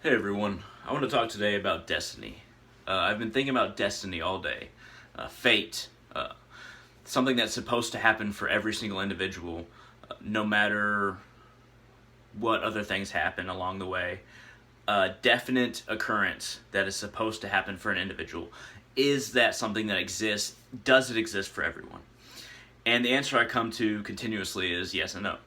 Hey everyone, I want to talk today about destiny. I've been thinking about destiny all day. Fate, something that's supposed to happen for every single individual, no matter what other things happen along the way. A definite occurrence that is supposed to happen for an individual. Is that something that exists? Does it exist for everyone? And the answer I come to continuously is yes and no.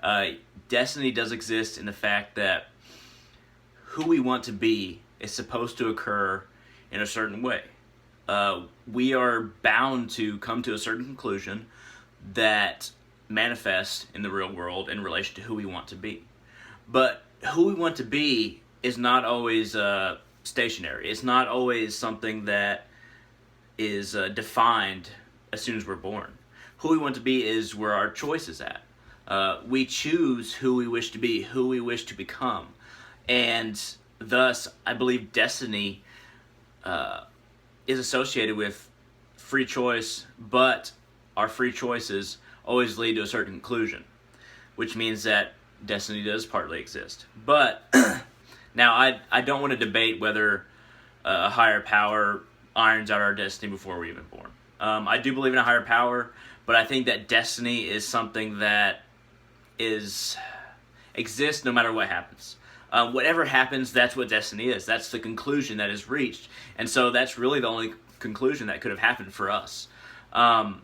uh, Destiny does exist in the fact that who we want to be is supposed to occur in a certain way. We are bound to come to a certain conclusion that manifests in the real world in relation to who we want to be. But who we want to be is not always stationary. It's not always something that is defined as soon as we're born. Who we want to be is where our choice is at. We choose who we wish to be, who we wish to become. And thus, I believe destiny is associated with free choice, but our free choices always lead to a certain conclusion, which means that destiny does partly exist. But now, I don't want to debate whether a higher power irons out our destiny before we're even born. I do believe in a higher power, but I think that destiny is something that exists no matter what happens. Whatever happens, that's what destiny is. That's the conclusion that is reached. And so that's really the only conclusion that could have happened for us. All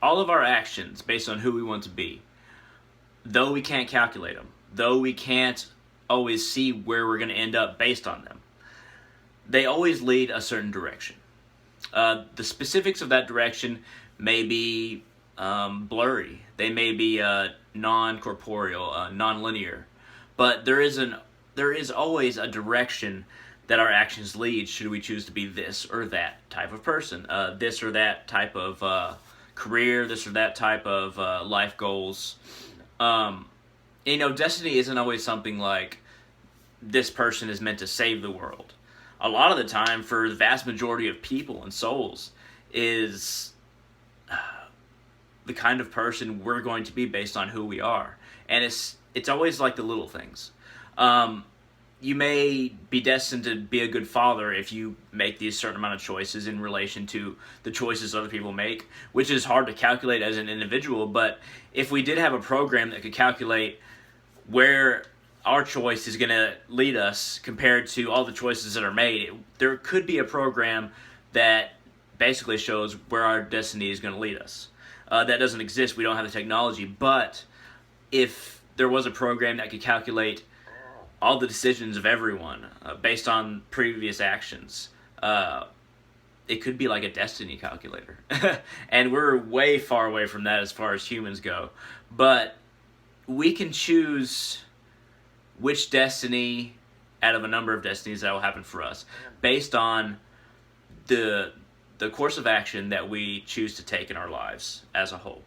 of our actions, based on who we want to be, though we can't calculate them, though we can't always see where we're going to end up based on them, they always lead a certain direction. The specifics of that direction may be blurry. They may be non-corporeal, non-linear. But there is always a direction that our actions lead should we choose to be this or that type of person, this or that type of career, this or that type of life goals. Destiny isn't always something like this person is meant to save the world. A lot of the time, for the vast majority of people and souls, is the kind of person we're going to be based on who we are. And it's always like the little things. You may be destined to be a good father if you make these certain amount of choices in relation to the choices other people make, which is hard to calculate as an individual. But if we did have a program that could calculate where our choice is going to lead us compared to all the choices that are made, there could be a program that basically shows where our destiny is going to lead us. That doesn't exist. We don't have the technology. But if there was a program that could calculate all the decisions of everyone based on previous actions, it could be like a destiny calculator. And we're way far away from that as far as humans go. But we can choose which destiny out of a number of destinies that will happen for us based on the course of action that we choose to take in our lives as a whole.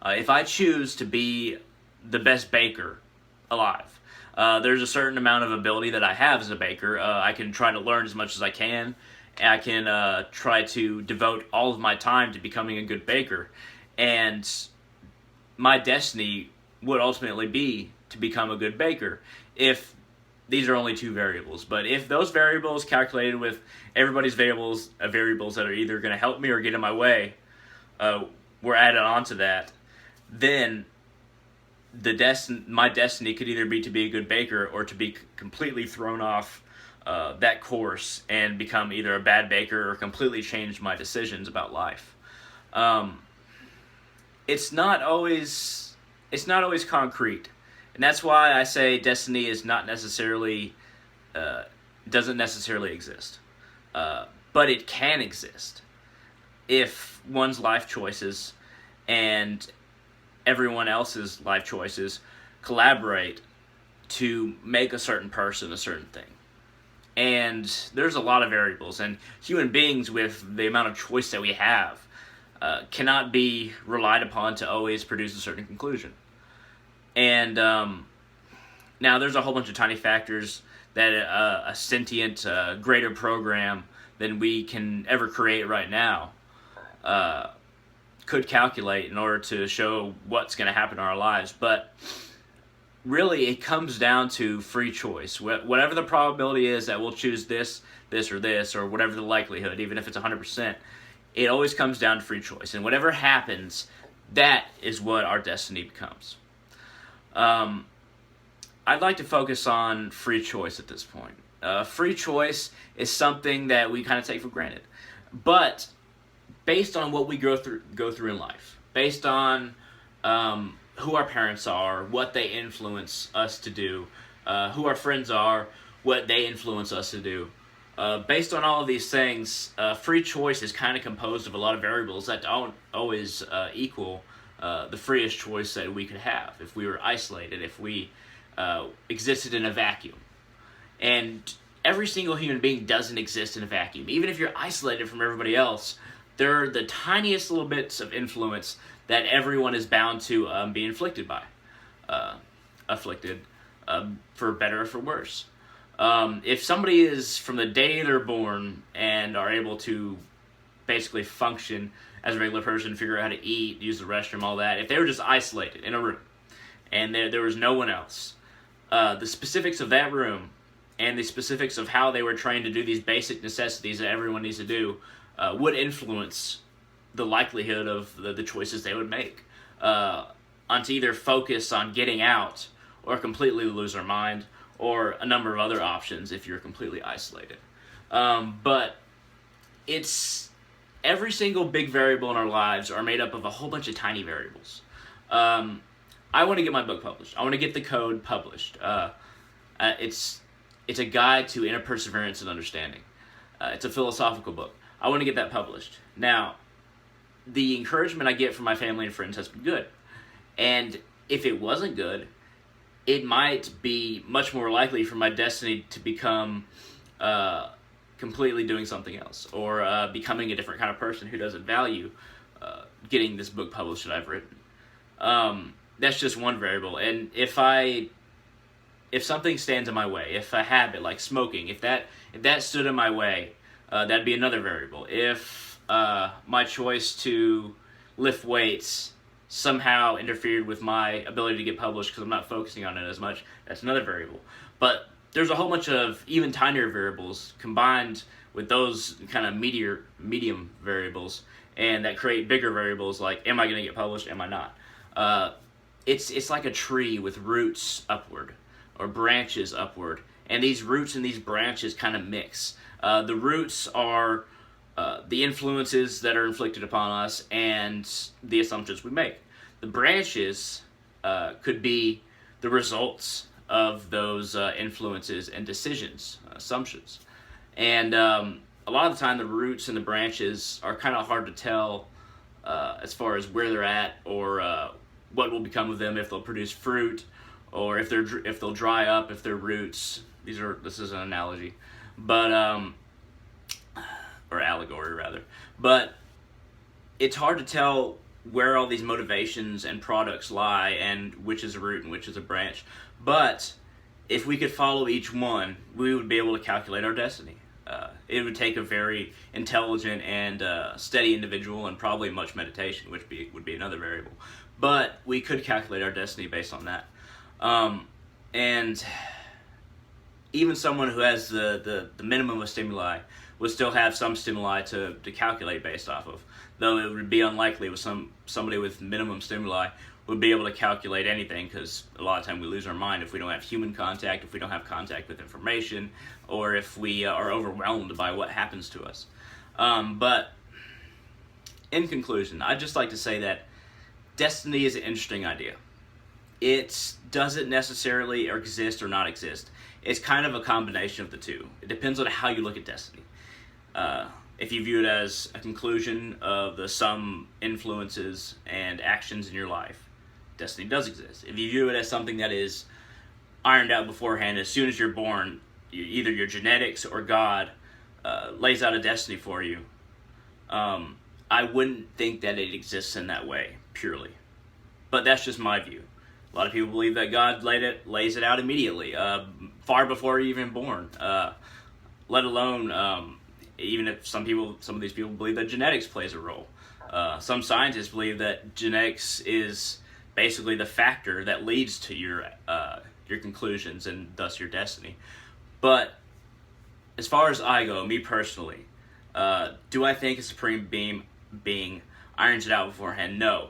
If I choose to be the best baker alive, there's a certain amount of ability that I have as a baker. I can try to learn as much as I can. I can try to devote all of my time to becoming a good baker. And my destiny would ultimately be to become a good baker if these are only two variables. But if those variables calculated with everybody's variables that are either going to help me or get in my way, were added onto that, then my destiny could either be to be a good baker or to be completely thrown off that course and become either a bad baker or completely change my decisions about life. It's not always concrete, and that's why I say destiny is not necessarily doesn't necessarily exist, but it can exist if one's life choices and everyone else's life choices collaborate to make a certain person a certain thing. And there's a lot of variables, and human beings, with the amount of choice that we have, cannot be relied upon to always produce a certain conclusion. And now there's a whole bunch of tiny factors that a sentient, greater program than we can ever create right now could calculate in order to show what's going to happen in our lives. But really it comes down to free choice. Whatever the probability is that we'll choose this, this, or whatever the likelihood, even if it's 100%, it always comes down to free choice. And whatever happens, that is what our destiny becomes. I'd like to focus on free choice at this point. Free choice is something that we kind of take for granted, but based on what we go through in life, based on who our parents are, what they influence us to do, who our friends are, what they influence us to do. Based on all of these things, free choice is kind of composed of a lot of variables that don't always equal the freest choice that we could have if we were isolated, if we existed in a vacuum. And every single human being doesn't exist in a vacuum. Even if you're isolated from everybody else, there are the tiniest little bits of influence that everyone is bound to be afflicted by. For better or for worse. If somebody is, from the day they're born, and are able to basically function as a regular person, figure out how to eat, use the restroom, all that, if they were just isolated in a room, and there was no one else, the specifics of that room, and the specifics of how they were trained to do these basic necessities that everyone needs to do, would influence the likelihood of the choices they would make. On to either focus on getting out, or completely lose their mind, or a number of other options if you're completely isolated. But it's every single big variable in our lives are made up of a whole bunch of tiny variables. I want to get my book published. I want to get the code published. It's a guide to inner perseverance and understanding. It's a philosophical book. I want to get that published. Now, the encouragement I get from my family and friends has been good. And if it wasn't good, it might be much more likely for my destiny to become completely doing something else, or becoming a different kind of person who doesn't value getting this book published that I've written. That's just one variable. And if something stands in my way, if a habit like smoking, if that stood in my way, that'd be another variable. If my choice to lift weights somehow interfered with my ability to get published because I'm not focusing on it as much, that's another variable. But there's a whole bunch of even tinier variables combined with those kind of medium variables, and that create bigger variables like, am I going to get published, am I not? It's like a tree with roots upward, or branches upward, and these roots and these branches kind of mix. The roots are the influences that are inflicted upon us and the assumptions we make. The branches could be the results of those influences and decisions, assumptions. And a lot of the time the roots and the branches are kind of hard to tell as far as where they're at, or what will become of them, if they'll produce fruit, or if they'll dry up, if they're roots. This is an analogy, but or allegory rather. But it's hard to tell where all these motivations and products lie, and which is a root and which is a branch. But if we could follow each one, we would be able to calculate our destiny. It would take a very intelligent and steady individual, and probably much meditation, which would be another variable. But we could calculate our destiny based on that. And even someone who has the minimum of stimuli would still have some stimuli to calculate based off of. Though it would be unlikely with somebody with minimum stimuli would be able to calculate anything, because a lot of time we lose our mind if we don't have human contact, if we don't have contact with information, or if we are overwhelmed by what happens to us. But in conclusion, I'd just like to say that destiny is an interesting idea. It doesn't necessarily exist or not exist. It's kind of a combination of the two. It depends on how you look at destiny. If you view it as a conclusion of the sum influences and actions in your life, destiny does exist. If you view it as something that is ironed out beforehand, as soon as you're born, either your genetics or God lays out a destiny for you, I wouldn't think that it exists in that way, purely. But that's just my view. A lot of people believe that God lays it out immediately, far before you're even born. Let alone, even if some of these people believe that genetics plays a role. Some scientists believe that genetics is basically the factor that leads to your conclusions and thus your destiny. But as far as I go, me personally, do I think a supreme being irons it out beforehand? No.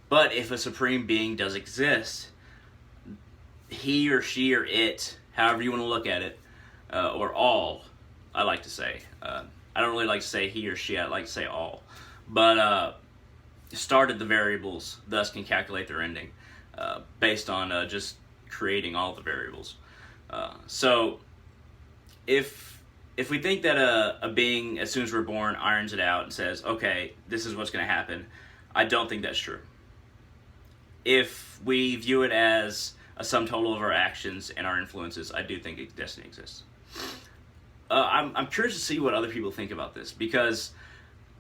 But if a supreme being does exist, he or she or it, however you want to look at it, or all, I like to say. I don't really like to say he or she, I like to say all. But started the variables, thus can calculate their ending, based on just creating all the variables. So if we think that a being, as soon as we're born, irons it out and says, okay, this is what's going to happen, I don't think that's true. If we view it as a sum total of our actions and our influences, I do think destiny exists. I'm curious to see what other people think about this, because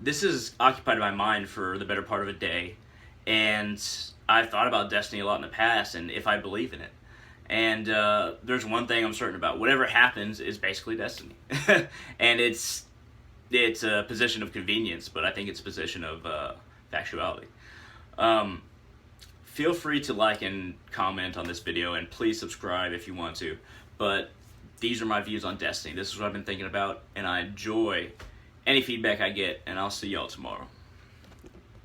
this has occupied my mind for the better part of a day, and I've thought about destiny a lot in the past and if I believe in it. And there's one thing I'm certain about: whatever happens is basically destiny. And it's a position of convenience, but I think it's a position of factuality. Feel free to like and comment on this video, and please subscribe if you want to. But these are my views on destiny. This is what I've been thinking about, and I enjoy any feedback I get, and I'll see y'all tomorrow.